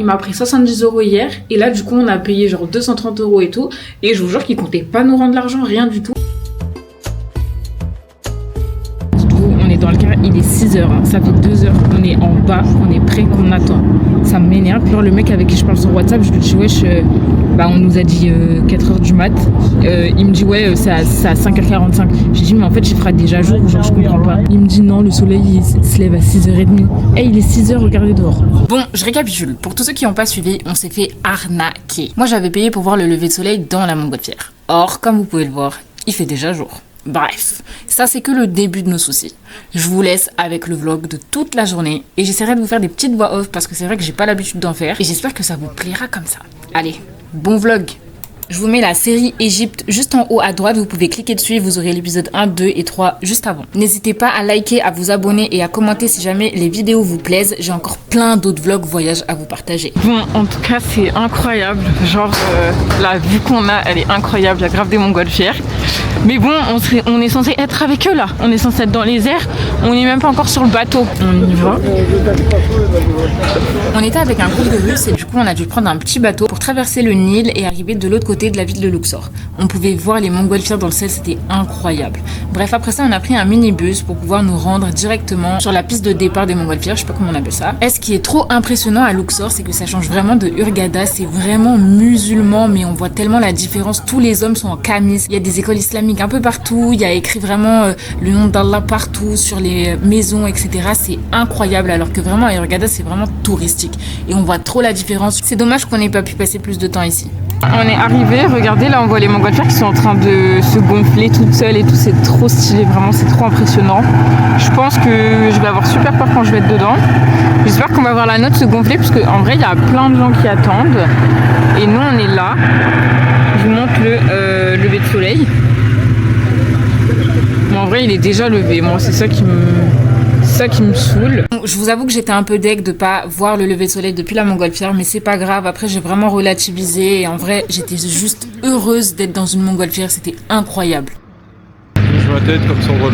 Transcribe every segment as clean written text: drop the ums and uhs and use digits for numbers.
il m'a pris 70 € hier. Et là, du coup, on a payé genre 230 € et tout. Et je vous jure qu'il comptait pas nous rendre l'argent, rien du tout. On est dans le car, il est 6h, hein. Ça fait 2 heures qu'on est en bas, on est prêt, qu'on attend. Ça m'énerve. Puis le mec avec qui je parle sur WhatsApp, je lui dis wesh, on nous a dit 4h du mat. Il me dit ouais, c'est à 5h45. J'ai dit mais en fait il fera déjà jour, genre je comprends pas. Il me dit non, le soleil il se lève à 6h30. Il est 6h, regardez dehors. Bon, je récapitule. Pour tous ceux qui n'ont pas suivi, on s'est fait arnaquer. Moi j'avais payé pour voir le lever de soleil dans la montgolfière. Or, comme vous pouvez le voir, il fait déjà jour. Bref, ça c'est que le début de nos soucis. Je vous laisse avec le vlog de toute la journée et j'essaierai de vous faire des petites voix off parce que c'est vrai que j'ai pas l'habitude d'en faire et j'espère que ça vous plaira comme ça. Allez, bon vlog! Je vous mets la série Égypte juste en haut à droite, vous pouvez cliquer dessus et vous aurez l'épisode 1, 2 et 3 juste avant. N'hésitez pas à liker, à vous abonner et à commenter si jamais les vidéos vous plaisent. J'ai encore plein d'autres vlogs voyages à vous partager. Bon, en tout cas, c'est incroyable. Genre, la vue qu'on a, elle est incroyable. Il y a grave des montgolfières. Mais bon, on est censé être avec eux là. On est censé être dans les airs. On n'est même pas encore sur le bateau. On y va. On était avec un groupe de Russes et du coup, on a dû prendre un petit bateau pour traverser le Nil et arriver de l'autre côté de la ville de Luxor. On pouvait voir les montgolfières dans le ciel, c'était incroyable. Bref, après ça, on a pris un minibus pour pouvoir nous rendre directement sur la piste de départ des montgolfières, je sais pas comment on appelle ça. Et ce qui est trop impressionnant à Luxor, c'est que ça change vraiment de Hurghada, c'est vraiment musulman, mais on voit tellement la différence. Tous les hommes sont en camis, il y a des écoles islamiques un peu partout, il y a écrit vraiment le nom d'Allah partout, sur les maisons, etc. C'est incroyable, alors que vraiment à Hurghada, c'est vraiment touristique. Et on voit trop la différence. C'est dommage qu'on n'ait pas pu passer plus de temps ici. On est arrivé, regardez là on voit les montgolfières qui sont en train de se gonfler toutes seules et tout, c'est trop stylé, vraiment c'est trop impressionnant. Je pense que je vais avoir super peur quand je vais être dedans. J'espère qu'on va voir la nôtre se gonfler parce qu'en vrai il y a plein de gens qui attendent et nous on est là. Je vous montre le lever de soleil. Bon, en vrai il est déjà levé, moi c'est ça qui me saoule. Je vous avoue que j'étais un peu deg de pas voir le lever de soleil depuis la montgolfière, mais c'est pas grave. Après, j'ai vraiment relativisé et en vrai, j'étais juste heureuse d'être dans une montgolfière. C'était incroyable. Je ma tête comme ça on voit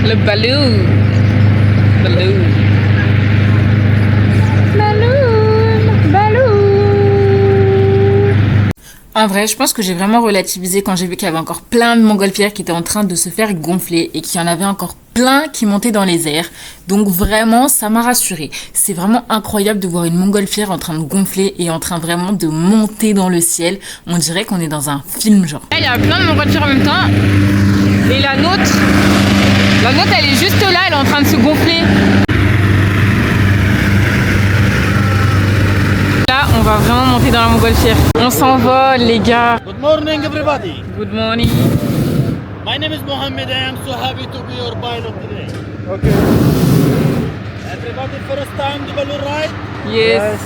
le ballon. Le ballon. En vrai, je pense que j'ai vraiment relativisé quand j'ai vu qu'il y avait encore plein de montgolfières qui étaient en train de se faire gonfler et qu'il y en avait encore plein qui montaient dans les airs. Donc vraiment, ça m'a rassurée. C'est vraiment incroyable de voir une montgolfière en train de gonfler et en train vraiment de monter dans le ciel. On dirait qu'on est dans un film genre. Il y a plein de montgolfières en même temps. Et la nôtre, elle est juste là, elle est en train de se gonfler. Là, on va vraiment monter dans la montgolfière. On s'envole, les gars. Good morning, everybody. Good morning. My name is Mohammed. I am so happy to be your pilot today. Ok. Everybody, first time the balloon ride? Yes.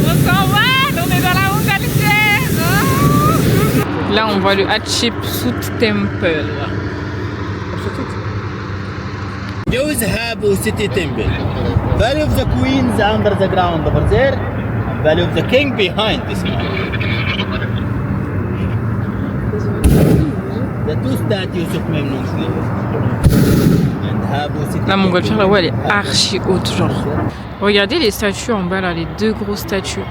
On s'envole, on est dans la montgolfière. Oh. Là, on voit le Hatshepsut Temple. Jawz Habu City Temple. Valley of the Queens under the ground over there. Valley of the King behind this one. The two statues of Memnon and Habu City. La montgolfière là-haut, elle est archi haute, genre. Regardez les statues en bas là, les deux grosses statues.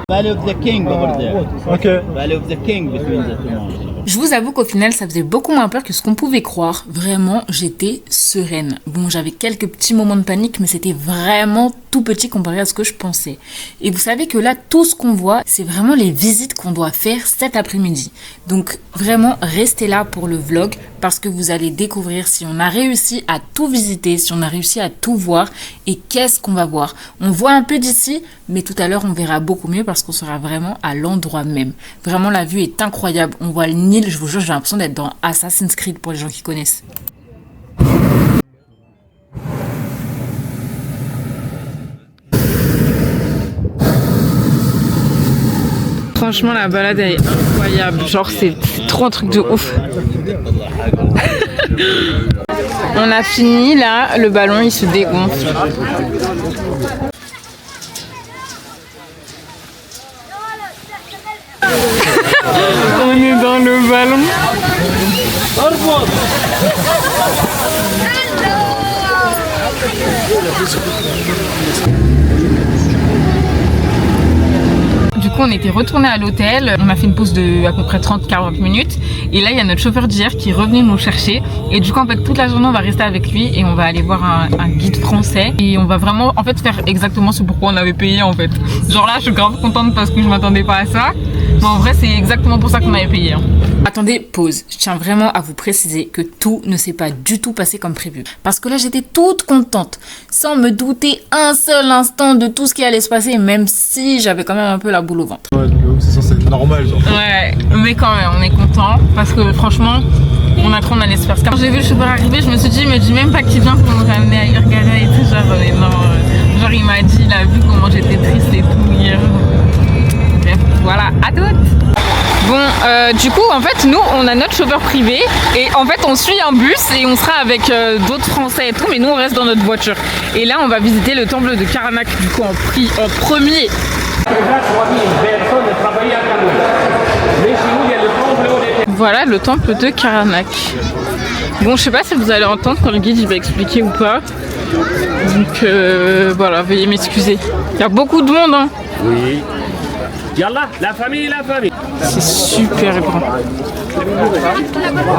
Valley of the King over there. Ok. Valley of the King between the two mountains. Je vous avoue qu'au final, ça faisait beaucoup moins peur que ce qu'on pouvait croire. Vraiment, j'étais sereine. Bon, j'avais quelques petits moments de panique, mais c'était vraiment tout petit comparé à ce que je pensais. Et vous savez que là, tout ce qu'on voit, c'est vraiment les visites qu'on doit faire cet après-midi. Donc, vraiment, restez là pour le vlog parce que vous allez découvrir si on a réussi à tout visiter, si on a réussi à tout voir et qu'est-ce qu'on va voir. On voit un peu d'ici, mais tout à l'heure, on verra beaucoup mieux parce qu'on sera vraiment à l'endroit même. Vraiment, la vue est incroyable. On voit le Nil, je vous jure, j'ai l'impression d'être dans Assassin's Creed pour les gens qui connaissent. Franchement, la balade, elle est incroyable. Genre, c'est trop un truc de ouf. On a fini, là, le ballon, il se dégonfle. On est dans le ballon. Du coup, on était retourné à l'hôtel, on a fait une pause de à peu près 30-40 minutes et là il y a notre chauffeur d'hier qui est revenu nous chercher et du coup en fait toute la journée on va rester avec lui et on va aller voir un guide français et on va vraiment en fait faire exactement ce pourquoi on avait payé en fait. Genre là je suis grave contente parce que je m'attendais pas à ça, mais en vrai c'est exactement pour ça qu'on avait payé. Attendez, pause. Je tiens vraiment à vous préciser que tout ne s'est pas du tout passé comme prévu. Parce que là, j'étais toute contente, sans me douter un seul instant de tout ce qui allait se passer, même si j'avais quand même un peu la boule au ventre. Ouais, c'est censé être normal, genre. Ouais, mais quand même, on est content parce que franchement, on a trop on allait se faire. Quand j'ai vu le chauffeur arriver, je me suis dit, mais dis même pas qu'il vient pour nous ramener à Hurghada et tout. Genre, non, genre il m'a dit, il a vu comment j'étais triste et tout hier. Bref, voilà, à toutes. Bon, du coup, en fait, nous, on a notre chauffeur privé et en fait, on suit un bus et on sera avec d'autres Français et tout, mais nous, on reste dans notre voiture. Et là, on va visiter le temple de Karnak, du coup, en premier. Voilà le temple de Karnak. Bon, je sais pas si vous allez entendre quand le guide il va expliquer ou pas. Donc voilà, veuillez m'excuser. Il y a beaucoup de monde, hein. Oui. Yallah, la famille, la famille. C'est super grand.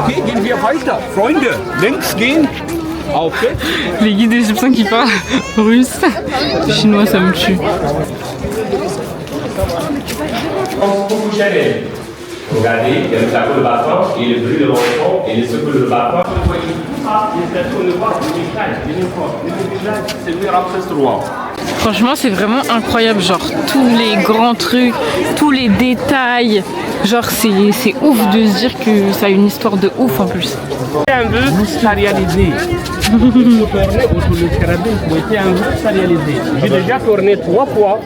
Okay, gehen wir weiter. Freunde, links gehen. Okay. Les guides égyptiens qui parlent russe. Chinois, ça me tue. Regardez, il y a le plateau de battant et le bruit de l'enfant et le secours de battant. Vous voyez tout ça, les statues, le voit, les visages, c'est lui Ramsès III. Franchement, c'est vraiment incroyable, genre tous les grands trucs, tous les détails. Genre, c'est ouf de se dire que ça a une histoire de ouf en plus. Un but, ça réalisé. Il faut tourner autour du carabine pour être un but, ça réalisé. J'ai déjà tourné 3 fois.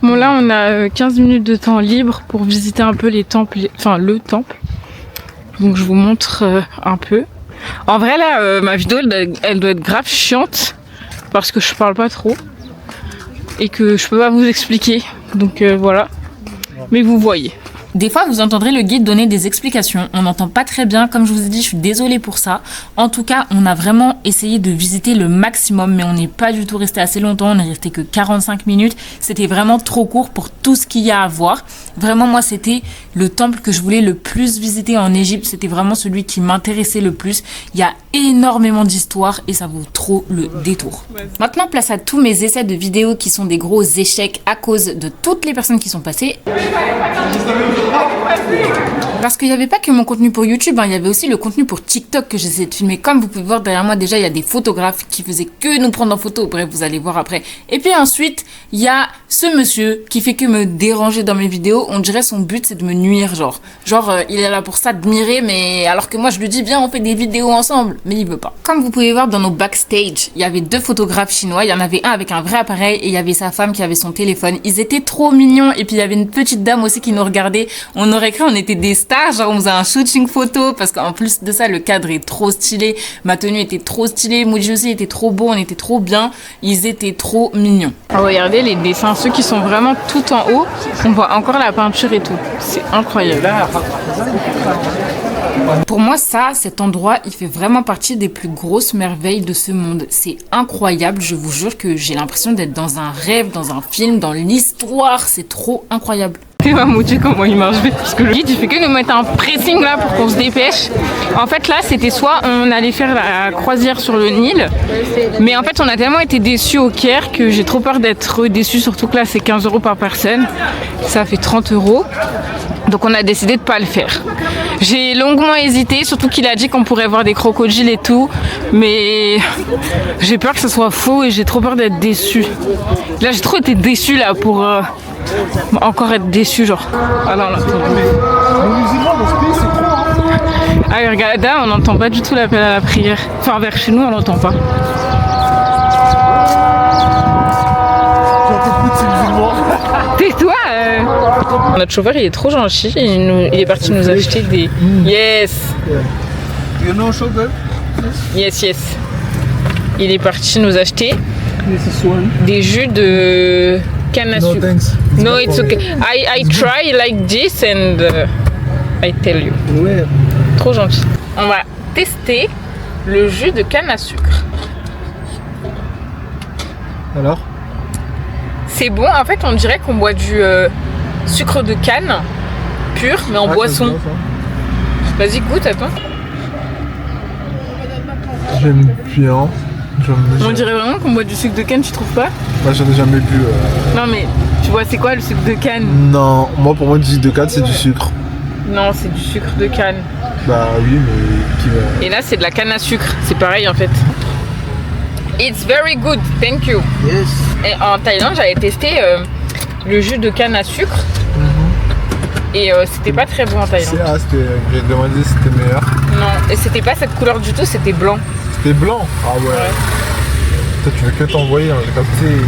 Bon, là, on a 15 minutes de temps libre pour visiter un peu les temples, enfin le temple. Donc, je vous montre un peu. En vrai, là, ma vidéo, elle doit être grave chiante parce que je parle pas trop. Et que je peux pas vous expliquer, donc voilà, mais vous voyez. Des fois, vous entendrez le guide donner des explications. On n'entend pas très bien. Comme je vous ai dit, je suis désolée pour ça. En tout cas, on a vraiment essayé de visiter le maximum, mais on n'est pas du tout resté assez longtemps. On n'est resté que 45 minutes. C'était vraiment trop court pour tout ce qu'il y a à voir. Vraiment, moi, c'était le temple que je voulais le plus visiter en Égypte. C'était vraiment celui qui m'intéressait le plus. Il y a énormément d'histoires et ça vaut trop le détour. Maintenant, place à tous mes essais de vidéos qui sont des gros échecs à cause de toutes les personnes qui sont passées. Parce qu'il n'y avait pas que mon contenu pour YouTube, hein, il y avait aussi le contenu pour TikTok que j'essayais de filmer. Comme vous pouvez voir derrière moi, déjà il y a des photographes qui faisaient que nous prendre en photo. Bref, vous allez voir après. Et puis ensuite, il y a ce monsieur qui fait que me déranger dans mes vidéos. On dirait son but c'est de me nuire, genre il est là pour s'admirer, mais alors que moi je lui dis viens on fait des vidéos ensemble, mais il veut pas. Comme vous pouvez voir dans nos backstage, il y avait 2 photographes chinois. Il y en avait un avec un vrai appareil et il y avait sa femme qui avait son téléphone. Ils étaient trop mignons et puis il y avait une petite dame aussi qui nous regardait. On aurait cru on était des stars, genre on faisait un shooting photo parce qu'en plus de ça le cadre est trop stylé, ma tenue était trop stylée, Moji aussi était trop beau, on était trop bien, ils étaient trop mignons. Regardez les dessins, ceux qui sont vraiment tout en haut, on voit encore la peinture et tout, c'est incroyable. Pour moi cet endroit il fait vraiment partie des plus grosses merveilles de ce monde, c'est incroyable, je vous jure que j'ai l'impression d'être dans un rêve, dans un film, dans l'histoire, c'est trop incroyable. Tu vas montrer comment il marche vite parce que le guide il fait que nous mettre un pressing là pour qu'on se dépêche. En fait là c'était soit on allait faire la croisière sur le Nil, mais en fait on a tellement été déçus au Caire que j'ai trop peur d'être déçus, surtout que là c'est 15 € par personne, ça fait 30 €. Donc on a décidé de pas le faire. J'ai longuement hésité, surtout qu'il a dit qu'on pourrait voir des crocodiles et tout, mais j'ai peur que ce soit faux et j'ai trop peur d'être déçue. Là j'ai trop été déçue là pour encore être déçu genre. Ah non, là, à Hurghada, on n'entend pas du tout l'appel à la prière. Enfin, vers chez nous, on n'entend pas. Tais-toi Notre chauffeur, il est trop gentil. Il est parti nous acheter des... Yes. You know sugar? Yes. Il est parti nous acheter des jus de... canne à sucre. No, thanks. No, it's okay. I try like this and I tell you. Ouais. Trop gentil. On va tester le jus de canne à sucre. Alors? C'est bon, en fait on dirait qu'on boit du sucre de canne pur mais en boisson. Vas-y goûte, attends. J'aime bien. On dirait vraiment qu'on boit du sucre de canne, tu trouves pas? Bah, j'en ai jamais bu. Non mais tu vois c'est quoi le sucre de canne? Non, moi pour moi du sucre de canne c'est du sucre. Non, c'est du sucre de canne. Bah oui, mais qui va. Et là c'est de la canne à sucre, c'est pareil en fait. It's very good, thank you. Yes. Et en Thaïlande j'avais testé le jus de canne à sucre. Et c'était pas très bon en Thaïlande. J'ai demandé si c'était meilleur. Non, et c'était pas cette couleur du tout, c'était blanc. C'était blanc? Ah ouais. Toi, tu veux que t'envoyer, hein, j'ai capté.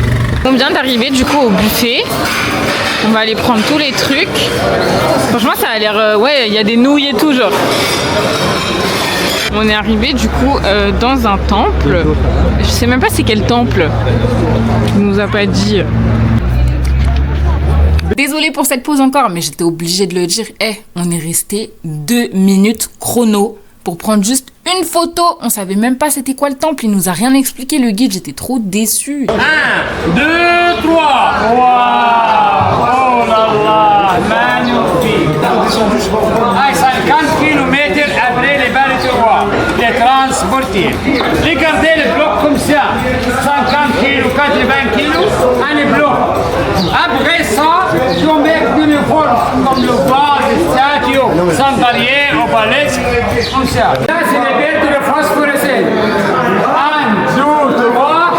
On vient d'arriver du coup au buffet. On va aller prendre tous les trucs. Franchement ça a l'air... ouais, il y a des nouilles et tout genre. On est arrivé du coup dans un temple. Je sais même pas c'est quel temple. Il nous a pas dit. Désolée pour cette pause encore, mais j'étais obligée de le dire. On est resté 2 minutes chrono pour prendre juste une photo. On savait même pas c'était quoi le temple. Il nous a rien expliqué le guide. J'étais trop déçue. 1, 2, 3. Waouh! Oh là là! Magnifique! 50 km après les balles de roi, les transporter. Regardez le bloc comme ça. 50 kg, 80 kg, un bloc. Après ça, tu mets une forme comme le vase, le statue, sans barrière, au balai, comme ça. Là, c'est les bêtes de phosphorescence. 1, 2, 3.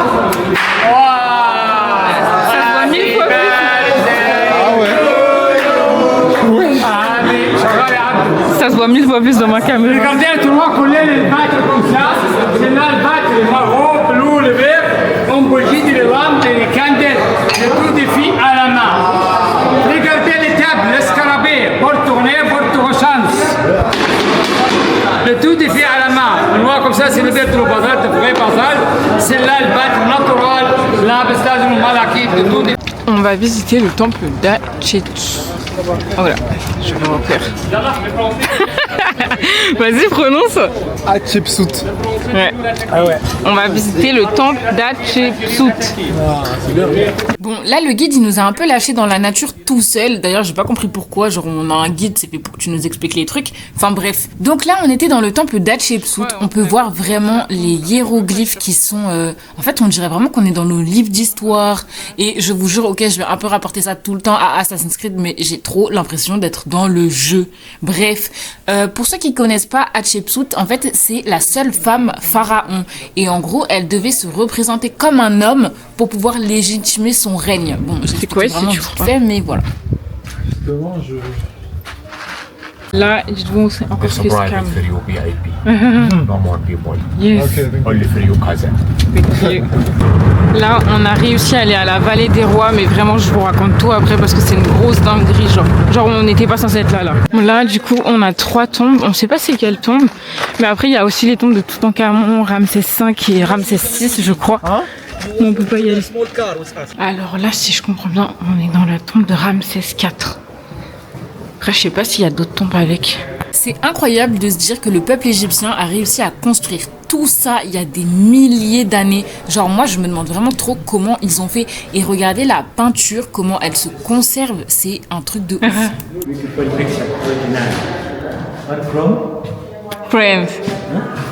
Ça se voit 1000 fois plus dans ma caméra. Regardez un tournoi coller les battre comme ça. C'est là le battre, le marron, le bleu, le vert. On bougie les lampes et les candelles. Le tout défi à la main. Regardez les tables, le scarabée. Pour tourner, pour chance. Le tout défi à la main. Le noir comme ça, c'est le vert, le bazar, le vrai bazar. C'est là le battre naturel. Là, le stade du malaki, le tout défi. On va visiter le temple d'Hatshepsut. Oh voilà, je vais repère. Vas-y, prononce. Hatshepsut. Ouais. Ah ouais. On va visiter le temple d'Hatshepsut. Bon, là, le guide, il nous a un peu lâché dans la nature tout seul. D'ailleurs, j'ai pas compris pourquoi. Genre, on a un guide, c'est fait pour que tu nous expliques les trucs. Enfin, bref. Donc là, on était dans le temple d'Hatshepsut. On peut voir vraiment les hiéroglyphes qui sont... En fait, on dirait vraiment qu'on est dans nos livres d'histoire. Et je vous jure, ok, je vais un peu rapporter ça tout le temps à Assassin's Creed, mais j'ai trop l'impression d'être dans le jeu. Bref. Pour ceux qui connaissent pas Hatshepsut, en fait, c'est la seule femme pharaon. Et en gros, elle devait se représenter comme un homme pour pouvoir légitimer son règne. Bon, C'est quoi si tu crois? mais voilà. Justement, Là, dites-vous, c'est encore It's a plus private calme. for you VIP. No more people. Yes. Ok, Only for you cousin. Là, on a réussi à aller à la vallée des rois, mais vraiment, je vous raconte tout après parce que c'est une grosse dinguerie. Genre on n'était pas censé être là. Là, du coup, on a 3 tombes. On sait pas c'est quelle tombe, mais après, il y a aussi les tombes de Toutankhamon, Ramsès V et Ramsès VI, je crois. Mais on peut pas y aller. Alors là, si je comprends bien, on est dans la tombe de Ramsès IV. Après, je sais pas s'il y a d'autres tombes avec. C'est incroyable de se dire que le peuple égyptien a réussi à construire tout ça il y a des milliers d'années. Genre moi je me demande vraiment trop comment ils ont fait. Et regardez la peinture, comment elle se conserve, c'est un truc de ouf. Friends.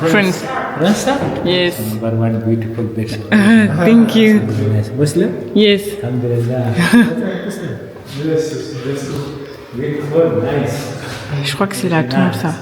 Friends. Rasta? Yes. Number one beautiful picture. Thank you. Muslim? Yes. Alhamdulillah. Beautiful, nice. Je crois que c'est la tombe, ça.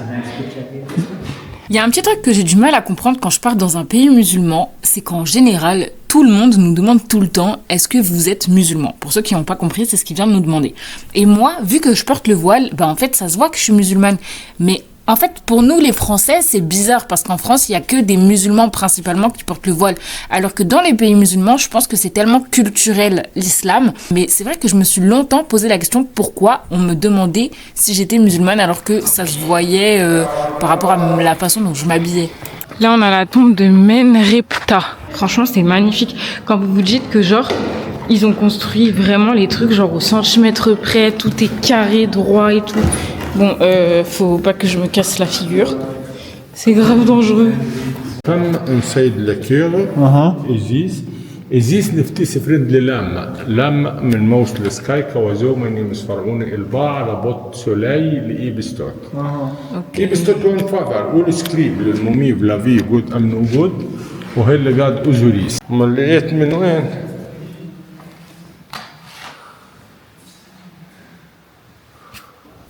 Il y a un petit truc que j'ai du mal à comprendre quand je pars dans un pays musulman, c'est qu'en général, tout le monde nous demande tout le temps « Est-ce que vous êtes musulman ?» Pour ceux qui n'ont pas compris, c'est ce qu'il vient de nous demander. Et moi, vu que je porte le voile, en fait, ça se voit que je suis musulmane. Mais en fait, pour nous, les Français, c'est bizarre parce qu'en France, il n'y a que des musulmans principalement qui portent le voile. Alors que dans les pays musulmans, je pense que c'est tellement culturel l'islam. Mais c'est vrai que je me suis longtemps posé la question pourquoi on me demandait si j'étais musulmane alors que ça se voyait par rapport à la façon dont je m'habillais. Là, on a la tombe de Menreptah. Franchement, c'est magnifique. Quand vous vous dites que genre, ils ont construit vraiment les trucs genre au centimètre près, tout est carré, droit et tout. Bon, faut pas que je me casse la figure. C'est grave dangereux. فم نسيد لكيرة إزيس نفتي سفرند لام من موس لسكاي كوازو مني مسفرعون الباع ربط سولاي لإيبستوك إيبستوك لون فافر والسكريب للموميف لافي جود أمن وجود وهي اللي قاعد أزوريس ما لقيت من وين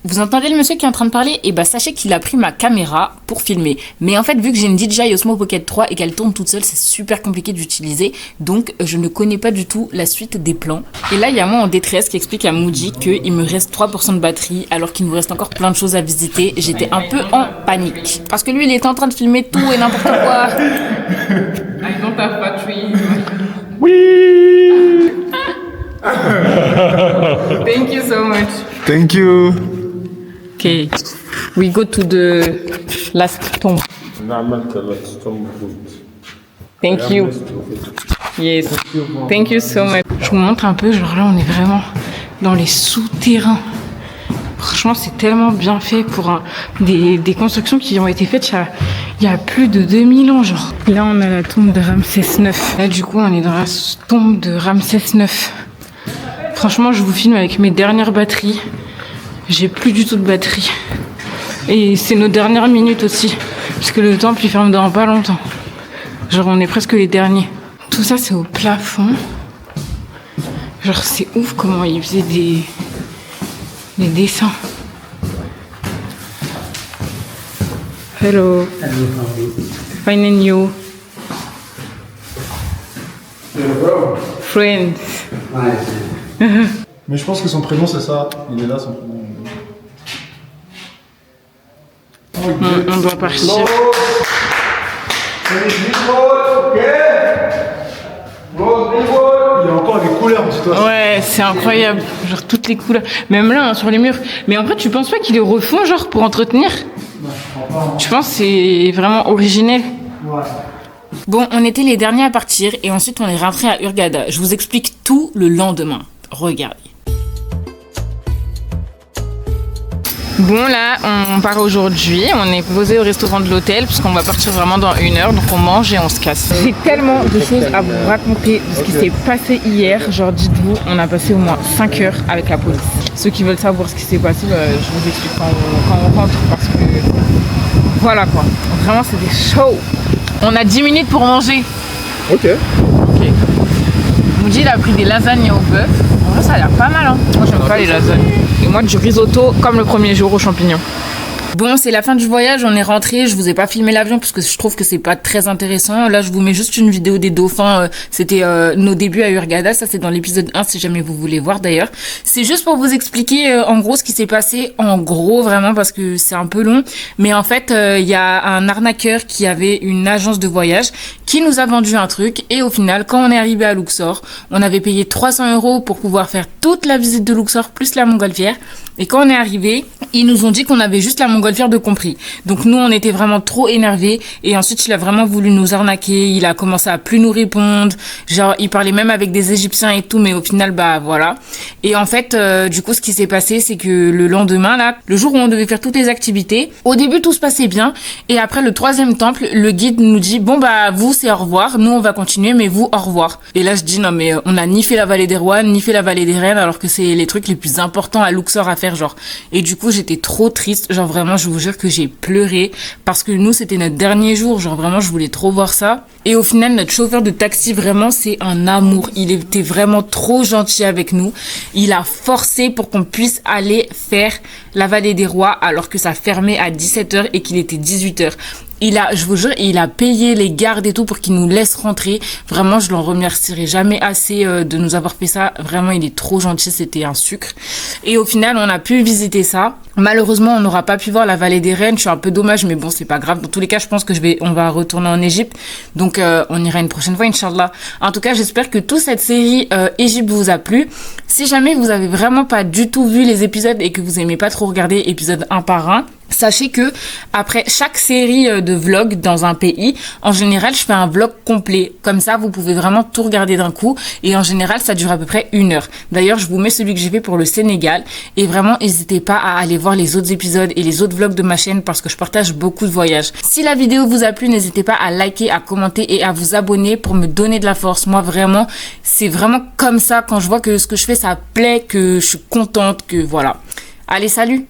Vous entendez le monsieur qui est en train de parler? Et bah sachez qu'il a pris ma caméra pour filmer. Mais en fait, vu que j'ai une DJI Osmo Pocket 3 et qu'elle tourne toute seule, c'est super compliqué d'utiliser. Donc je ne connais pas du tout la suite des plans. Et là, il y a moi en détresse qui explique à Moody qu'il me reste 3% de batterie alors qu'il nous reste encore plein de choses à visiter. J'étais un peu en panique. Parce que lui, il était en train de filmer tout et n'importe quoi. I don't have battery. Oui. Thank you so much. Thank you. Okay, we go to the last tomb. Thank you. Yes. Thank you so much. Je vous montre un peu, genre là on est vraiment dans les souterrains. Franchement c'est tellement bien fait pour des constructions qui ont été faites il y a plus de 2000 ans genre. Là on a la tombe de Ramsès IX. Là du coup on est dans la tombe de Ramsès IX. Franchement je vous filme avec mes dernières batteries. J'ai plus du tout de batterie. Et c'est nos dernières minutes aussi. Parce que le temple il ferme dans pas longtemps. Genre on est presque les derniers. Tout ça c'est au plafond. Genre c'est ouf comment ils faisaient des dessins. Hello. Fine and you. Friends. Mais je pense que son prénom c'est ça. Il est là son prénom. On doit partir. Il y a encore des couleurs, dis-toi. Ouais, c'est incroyable. Genre toutes les couleurs. Même là, hein, sur les murs. Mais en vrai, tu penses pas qu'ils les refont, genre, pour entretenir? Tu penses que c'est vraiment originel? Ouais. Bon, on était les derniers à partir et ensuite on est rentré à Hurghada. Je vous explique tout le lendemain. Regardez. Bon là, on part aujourd'hui, on est posé au restaurant de l'hôtel puisqu'on va partir vraiment dans 1 heure, donc on mange et on se casse. J'ai tellement de choses à vous raconter de ce qui s'est passé hier, genre dites-vous, on a passé au moins 5 heures avec la police. Ceux qui veulent savoir ce qui s'est passé, je vous explique quand on rentre parce que voilà quoi, vraiment c'était chaud. On a 10 minutes pour manger. Ok. Moody il a pris des lasagnes au bœuf. En vrai ça a l'air pas mal hein. Moi j'aime pas les lasagnes. Et moi du risotto comme le premier jour aux champignons. Bon, c'est la fin du voyage, on est rentré. Je vous ai pas filmé l'avion parce que je trouve que c'est pas très intéressant. Là, je vous mets juste une vidéo des dauphins. C'était nos débuts à Hurghada. Ça, c'est dans l'épisode 1 si jamais vous voulez voir d'ailleurs. C'est juste pour vous expliquer en gros ce qui s'est passé. En gros, vraiment, parce que c'est un peu long. Mais en fait, il y a un arnaqueur qui avait une agence de voyage qui nous a vendu un truc. Et au final, quand on est arrivé à Luxor, on avait payé 300 € pour pouvoir faire toute la visite de Luxor plus la montgolfière. Et quand on est arrivé, ils nous ont dit qu'on avait juste la montgolfière de compris. Donc nous, on était vraiment trop énervés. Et ensuite, il a vraiment voulu nous arnaquer. Il a commencé à plus nous répondre. Genre, il parlait même avec des Égyptiens et tout. Mais au final, bah voilà. Et en fait, du coup, ce qui s'est passé, c'est que le lendemain, là, le jour où on devait faire toutes les activités, au début, tout se passait bien. Et après, le 3e temple, le guide nous dit, bon, bah, vous, c'est au revoir. Nous, on va continuer, mais vous, au revoir. Et là, je dis, non, mais on a ni fait la vallée des rois, ni fait la vallée des reines, alors que c'est les trucs les plus importants à Luxor à faire, genre. Et du coup, j'étais trop triste. Genre, vraiment, je vous jure que j'ai pleuré parce que nous, c'était notre dernier jour. Genre, vraiment, je voulais trop voir ça. Et au final, notre chauffeur de taxi, vraiment, c'est un amour. Il était vraiment trop gentil avec nous. Il a forcé pour qu'on puisse aller faire la vallée des rois alors que ça fermait à 17h et qu'il était 18h. Je vous jure, il a payé les gardes et tout pour qu'il nous laisse rentrer. Vraiment, je l'en remercierai jamais assez de nous avoir fait ça. Vraiment, il est trop gentil, c'était un sucre. Et au final, on a pu visiter ça. Malheureusement, on n'aura pas pu voir la vallée des reines. Je suis un peu dommage, mais bon, c'est pas grave. Dans tous les cas, je pense que on va retourner en Égypte. Donc, on ira une prochaine fois, Inch'Allah. En tout cas, j'espère que toute cette série Égypte vous a plu. Si jamais vous avez vraiment pas du tout vu les épisodes et que vous aimez pas trop regarder épisode 1 par 1, Sachez que après chaque série de vlogs dans un pays, en général, je fais un vlog complet. Comme ça, vous pouvez vraiment tout regarder d'un coup. Et en général, ça dure à peu près 1 heure. D'ailleurs, je vous mets celui que j'ai fait pour le Sénégal. Et vraiment, n'hésitez pas à aller voir les autres épisodes et les autres vlogs de ma chaîne parce que je partage beaucoup de voyages. Si la vidéo vous a plu, n'hésitez pas à liker, à commenter et à vous abonner pour me donner de la force. Moi, vraiment, c'est vraiment comme ça quand je vois que ce que je fais, ça plaît, que je suis contente, que voilà. Allez, salut!